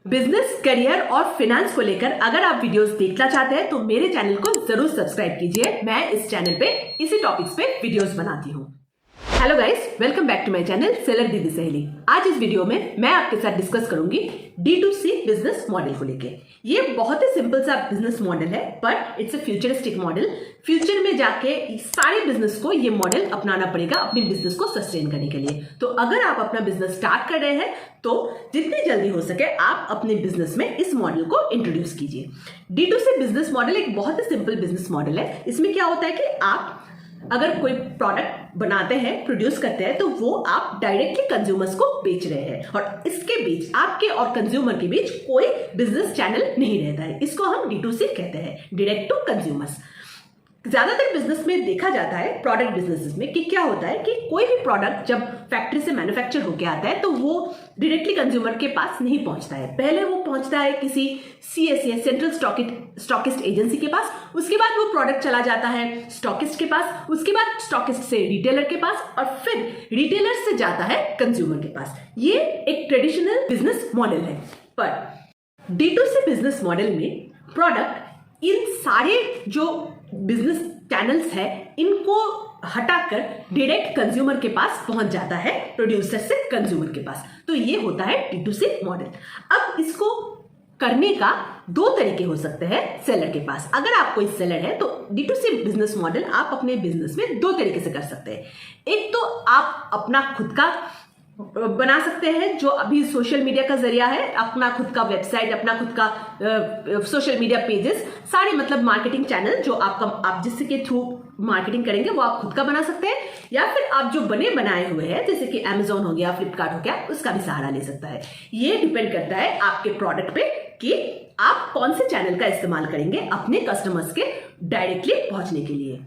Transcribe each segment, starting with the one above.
Business, career और finance को लेकर अगर आप वीडियोस देखना चाहते हैं तो मेरे चैनल को जरूर सब्सक्राइब कीजिए। मैं इस चैनल पे इसी टॉपिक्स पे वीडियोस बनाती हूँ। Hello guys, welcome back to my channel seller दीदी सहेली। आज इस वीडियो में मैं आपके साथ डिस्कस करूंगी D2C बिजनेस मॉडल को लेके। ये बहुत ही सिंपल सा बिजनेस मॉडल है, but it's a futuristic model. Future में जाके सारे बिजनेस को ये मॉडल अपनाना पड़ेगा अपने बिजनेस को सस्टेन करने के लिए। तो अगर आप अपना बिजनेस स्टार्ट कर रहे हैं तो जितनी जल्दी हो सके आप अपने बिजनेस में इस मॉडल को इंट्रोड्यूस कीजिए। D2C बिजनेस मॉडल एक बहुत ही सिंपल बिजनेस मॉडल है। इसमें क्या होता है कि आप अगर कोई प्रोडक्ट बनाते हैं, प्रोड्यूस करते हैं, तो वो आप डायरेक्टली कंज्यूमर्स को बेच रहे हैं और इसके बीच आपके और कंज्यूमर के बीच कोई बिजनेस चैनल नहीं रहता है। इसको हम D2C कहते हैं, डायरेक्ट टू कंज्यूमर्स। ज्यादातर बिजनेस में देखा जाता है, प्रोडक्ट बिजनेसेस में, कि क्या होता है कि कोई भी प्रोडक्ट जब फैक्ट्री से मैन्युफैक्चर होके आता है तो वो डायरेक्टली कंज्यूमर के पास नहीं पहुंचता है। पहले वो पहुंचता है किसी CSA, सेंट्रल स्टॉकिस्ट एजेंसी के पास। उसके बाद वो प्रोडक्ट चला जाता है स्टॉकिस्ट के पास, उसके बाद स्टॉकिस्ट से रिटेलर के पास और फिर रिटेलर से जाता है कंज्यूमर के पास। ये एक ट्रेडिशनल बिजनेस मॉडल है। पर D2C बिजनेस मॉडल में प्रोडक्ट इन सारे जो बिजनेस चैनल्स है इनको हटाकर डायरेक्ट कंज्यूमर के पास पहुंच जाता है, प्रोड्यूसर से कंज्यूमर के पास। तो ये होता है D2C मॉडल। अब इसको करने का दो तरीके हो सकते हैं सेलर के पास। अगर आप कोई सेलर है तो D2C बिजनेस मॉडल आप अपने बिजनेस में दो तरीके से कर सकते हैं। एक तो आप अपना खुद का बना सकते हैं, जो अभी सोशल मीडिया का जरिया है, अपना खुद का वेबसाइट, अपना खुद का सोशल मीडिया पेजेस, सारे मतलब मार्केटिंग चैनल जो आप जिससे के थ्रू मार्केटिंग करेंगे वो आप खुद का बना सकते हैं। या फिर आप जो बनाए हुए हैं जैसे कि Amazon हो गया, फ्लिपकार्ट हो गया, उसका भी सहारा ले सकता है। ये डिपेंड करता है आपके प्रोडक्ट पे कि आप कौन से चैनल का इस्तेमाल करेंगे अपने कस्टमर्स के डायरेक्टली पहुंचने के लिए।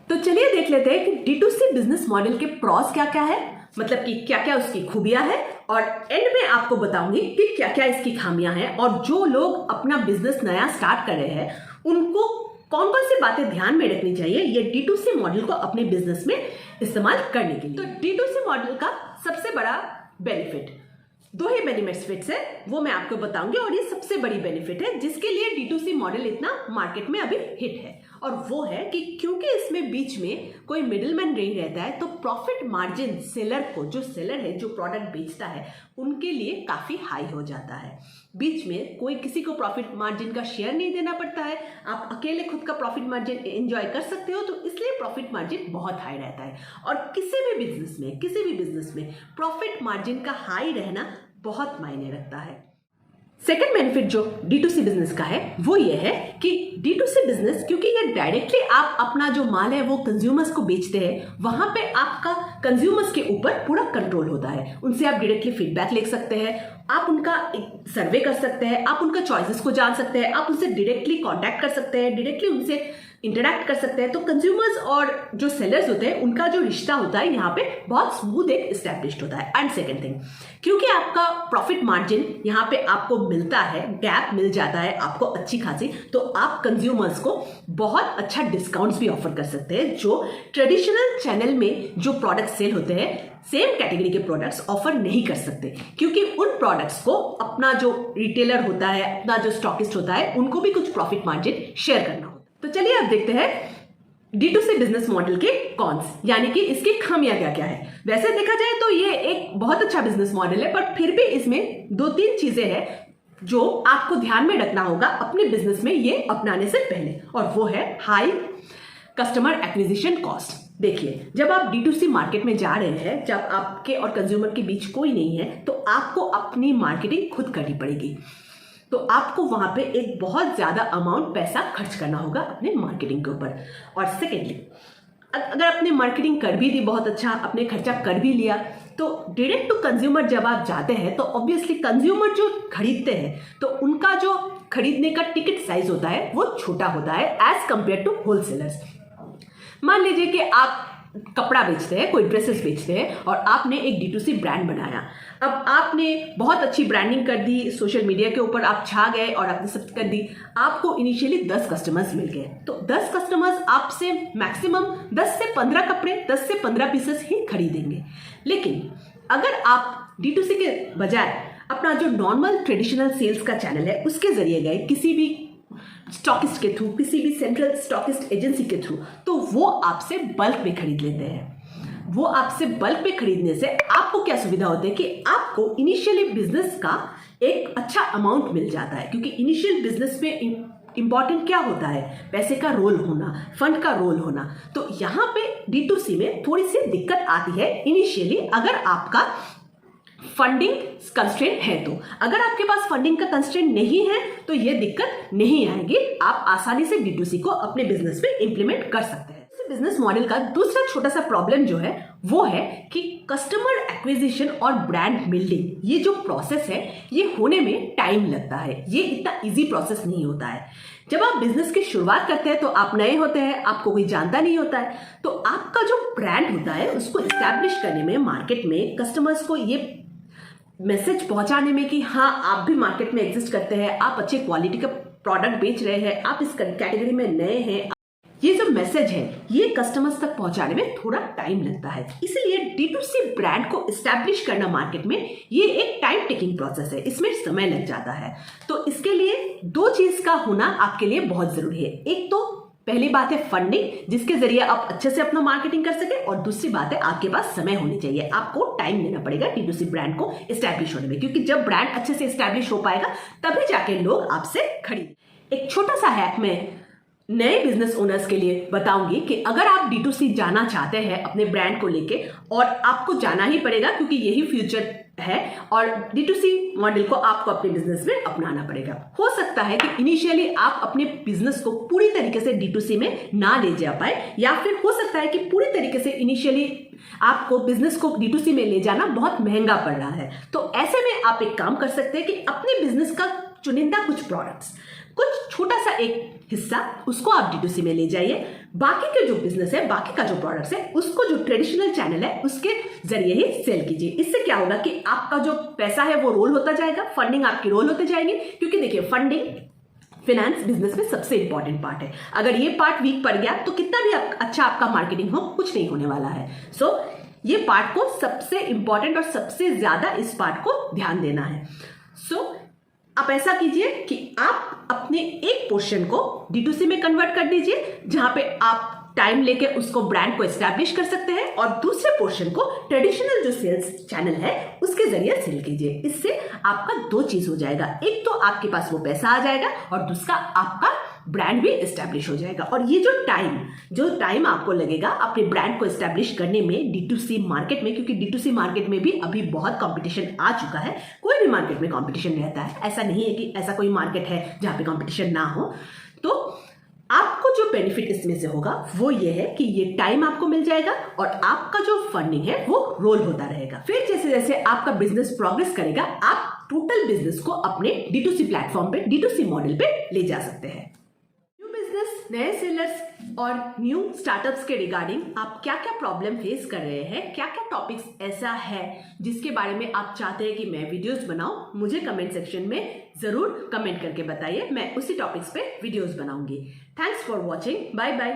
तो चलिए देख लेते हैं कि D2C बिजनेस मॉडल के प्रॉस क्या क्या है, मतलब कि क्या क्या उसकी खूबियां हैं, और एंड में आपको बताऊंगी कि क्या क्या इसकी खामियां हैं और जो लोग अपना बिजनेस नया स्टार्ट कर रहे हैं उनको कौन कौन सी बातें ध्यान में रखनी चाहिए ये D2C मॉडल को अपने बिजनेस में इस्तेमाल करने के लिए। तो D2C मॉडल का सबसे बड़ा बेनिफिट, दो ही बेनिफिट्स है, वो मैं आपको बताऊंगी, और ये सबसे बड़ी बेनिफिट है जिसके लिए D2C मॉडल इतना मार्केट में अभी हिट है। और वो है कि क्योंकि इसमें बीच में कोई मिडिलमैन नहीं रहता है तो प्रॉफिट मार्जिन सेलर को, जो सेलर है जो प्रोडक्ट बेचता है, उनके लिए काफी हाई हो जाता है। बीच में कोई किसी को प्रॉफिट मार्जिन का शेयर नहीं देना पड़ता है, आप अकेले खुद का प्रॉफिट मार्जिन एंजॉय कर सकते हो, तो इसलिए प्रॉफिट मार्जिन बहुत हाई रहता है। और किसी भी बिजनेस में प्रॉफिट मार्जिन का हाई रहना बहुत मायने रखता है। सेकेंड बेनिफिट जो D2C बिजनेस का है वो ये है कि D2C बिजनेस, क्योंकि ये डायरेक्टली आप अपना जो माल है वो कंज्यूमर्स को बेचते हैं, वहां पे आपका कंज्यूमर्स के ऊपर पूरा कंट्रोल होता है। उनसे आप डायरेक्टली फीडबैक ले सकते हैं, आप उनका एक सर्वे कर सकते हैं, आप उनका चॉइसेस को जान सकते हैं, आप उनसे डायरेक्टली कांटेक्ट कर सकते हैं, डायरेक्टली उनसे इंटरैक्ट कर सकते हैं। तो कंज्यूमर्स और जो सेलर्स होते हैं उनका जो रिश्ता होता है यहाँ पे बहुत स्मूथ एक एस्टैब्लिश्ड होता है। एंड सेकंड थिंग, क्योंकि आपका प्रॉफिट मार्जिन यहाँ पे आपको मिलता है, गैप मिल जाता है आपको अच्छी खासी, तो आप कंज्यूमर्स को बहुत अच्छा डिस्काउंट्स भी ऑफर कर सकते हैं, जो ट्रेडिशनल चैनल में जो प्रोडक्ट सेल होते हैं सेम कैटेगरी के प्रोडक्ट्स ऑफर नहीं कर सकते, क्योंकि उन प्रोडक्ट्स को अपना जो रिटेलर होता है, अपना जो स्टॉकिस्ट होता है, उनको भी कुछ प्रॉफिट मार्जिन शेयर करना होता है। तो चलिए अब देखते हैं D2C बिजनेस मॉडल के कॉन्स, यानी कि इसकी खामियां क्या क्या है। वैसे देखा जाए तो ये एक बहुत अच्छा बिजनेस मॉडल है, पर फिर भी इसमें दो तीन चीजें हैं जो आपको ध्यान में रखना होगा अपने बिजनेस में ये अपनाने से पहले, और वो है हाई कस्टमर एक्विजिशन कॉस्ट। देखिए, जब आप D2C मार्केट में जा रहे हैं, जब आपके और कंज्यूमर के बीच कोई नहीं है, तो आपको अपनी मार्केटिंग खुद करनी पड़ेगी। तो आपको वहां पे एक बहुत ज्यादा अमाउंट पैसा खर्च करना होगा अपने मार्केटिंग के ऊपर। और सेकेंडली, अगर आपने मार्केटिंग कर भी दी, बहुत अच्छा अपने खर्चा कर भी लिया, तो डायरेक्ट टू कंज्यूमर जब आप जाते हैं तो ऑब्वियसली कंज्यूमर जो खरीदते हैं तो उनका जो खरीदने का टिकट साइज होता है वो छोटा होता है एज कंपेयर टू होलसेलर्स। मान लीजिए कि आप कपड़ा बेचते हैं, कोई ड्रेसेस बेचते हैं, और आपने एक D2C ब्रांड बनाया। अब आपने बहुत अच्छी ब्रांडिंग कर दी, सोशल मीडिया के ऊपर आप छा गए और आपने सब कर दी। आपको इनिशियली 10 कस्टमर्स मिल गए, तो 10 कस्टमर्स आपसे मैक्सिमम 10 से 15 कपड़े, 10 से 15 पीसेस ही खरीदेंगे। लेकिन अगर आप D2C के बजाय अपना जो नॉर्मल ट्रेडिशनल सेल्स का चैनल है उसके जरिए गए किसी भी स्टॉकिस्ट के थ्रू, किसी भी सेंट्रल स्टॉकिस्ट एजेंसी के थ्रू, तो वो आपसे बल्क में खरीद लेते हैं। वो आपसे बल्क में खरीदने से आपको क्या सुविधा होती है कि आपको इनिशियली बिजनेस का एक अच्छा अमाउंट मिल जाता है, क्योंकि इनिशियल बिजनेस में इंपॉर्टेंट क्या होता है, पैसे का रोल होना, फंड का रोल होना। तो यहाँ पे D2C में थोड़ी सी दिक्कत आती है इनिशियली, अगर आपका फंडिंग कंस्ट्रेंट है तो। अगर आपके पास फंडिंग का कंस्ट्रेंट नहीं है तो ये दिक्कत नहीं आएगी, आप आसानी से D2C को अपने बिजनेस में इंप्लीमेंट कर सकते हैं। बिजनेस मॉडल का दूसरा छोटा सा प्रॉब्लम जो है वो है कि कस्टमर एक्विजिशन और ब्रांड बिल्डिंग, ये जो प्रोसेस है ये होने में टाइम लगता है। ये इतना इजी प्रोसेस नहीं होता है। जब आप बिजनेस की शुरुआत करते हैं तो आप नए होते हैं, आपको कोई जानता नहीं होता है, तो आपका जो ब्रांड होता है उसको इस्टेब्लिश करने में, मार्केट में कस्टमर्स को ये मैसेज पहुंचाने में कि हाँ आप भी मार्केट में एग्जिस्ट करते हैं, आप अच्छे क्वालिटी का प्रोडक्ट बेच रहे हैं, आप इस कैटेगरी में नए हैं, ये जो मैसेज है ये कस्टमर्स तक पहुंचाने में थोड़ा टाइम लगता है। इसलिए D2C ब्रांड को एस्टैब्लिश करना मार्केट में ये एक टाइम टेकिंग प्रोसेस है, इसमें समय लग जाता है। तो इसके लिए दो चीज का होना आपके लिए बहुत जरूरी है। एक तो पहली बात है फंडिंग, जिसके जरिए आप अच्छे से अपना मार्केटिंग कर सके, और दूसरी बात है आपके पास समय होनी चाहिए। आपको टाइम देना पड़ेगा D2C ब्रांड को एस्टैब्लिश होने में, क्योंकि जब ब्रांड अच्छे से एस्टैब्लिश हो पाएगा तभी जाके लोग आपसे खरीदेंगे। एक छोटा सा हैक में नए बिजनेस ओनर्स के लिए बताऊंगी कि अगर आप D2C जाना चाहते हैं अपने ब्रांड को लेके, और आपको जाना ही पड़ेगा क्योंकि यही फ्यूचर है, और D2C मॉडल को आपको अपने बिजनेस में अपनाना पड़ेगा। हो सकता है कि इनिशियली आप अपने बिजनेस को पूरी तरीके से D2C में ना ले जा पाए, या फिर हो सकता है कि पूरी तरीके से इनिशियली आपको बिजनेस को D2C में ले जाना बहुत महंगा पड़ रहा है। तो ऐसे में आप एक काम कर सकते हैं कि अपने बिजनेस का चुनिंदा कुछ प्रोडक्ट्स, कुछ छोटा सा एक हिस्सा, उसको आप D2C में ले जाइए। बाकी के जो बिजनेस है, बाकी का जो प्रोडक्ट्स है, उसको जो ट्रेडिशनल चैनल है उसके जरिए ही सेल कीजिए। इससे क्या होगा कि आपका जो पैसा है वो रोल होता जाएगा, फंडिंग आपकी रोल होते जाएगी। क्योंकि देखिए फंडिंग फिनेंस बिजनेस में सबसे इंपॉर्टेंट पार्ट है। अगर ये पार्ट वीक पड़ गया तो कितना भी अच्छा आपका मार्केटिंग हो, कुछ नहीं होने वाला है। सो ये पार्ट को सबसे इंपॉर्टेंट और सबसे ज्यादा इस पार्ट को ध्यान देना है। सो आप ऐसा कीजिए कि आप अपने एक पोर्शन को D2C में कन्वर्ट कर दीजिए, जहां पे आप टाइम लेके उसको ब्रांड को एस्टैब्लिश कर सकते हैं, और दूसरे पोर्शन को ट्रेडिशनल जो सेल्स चैनल है उसके जरिए सेल कीजिए। इससे आपका दो चीज हो जाएगा, एक तो आपके पास वो पैसा आ जाएगा, और दूसरा आपका ब्रांड भी एस्टैब्लिश हो जाएगा। और ये जो टाइम आपको लगेगा अपने ब्रांड को एस्टैब्लिश करने में D2C मार्केट में, क्योंकि D2C मार्केट में भी अभी बहुत कंपटीशन आ चुका है। कोई भी मार्केट में कंपटीशन रहता है, ऐसा नहीं है कि ऐसा कोई मार्केट है जहां पे कंपटीशन ना हो। तो आपको जो बेनिफिट इसमें से होगा वो ये है कि ये टाइम आपको मिल जाएगा, और आपका जो फंडिंग है वो रोल होता रहेगा। फिर जैसे जैसे आपका बिजनेस प्रोग्रेस करेगा, आप टोटल बिजनेस को अपने D2C प्लेटफॉर्म पे, D2C मॉडल पे ले जा सकते हैं। नए सेलर्स और न्यू स्टार्टअप्स के रिगार्डिंग आप क्या क्या प्रॉब्लम फेस कर रहे हैं, क्या क्या टॉपिक्स ऐसा है जिसके बारे में आप चाहते हैं कि मैं वीडियोस बनाऊं, मुझे कमेंट सेक्शन में जरूर कमेंट करके बताइए। मैं उसी टॉपिक्स पे वीडियोस बनाऊंगी। Thanks for watching, bye bye.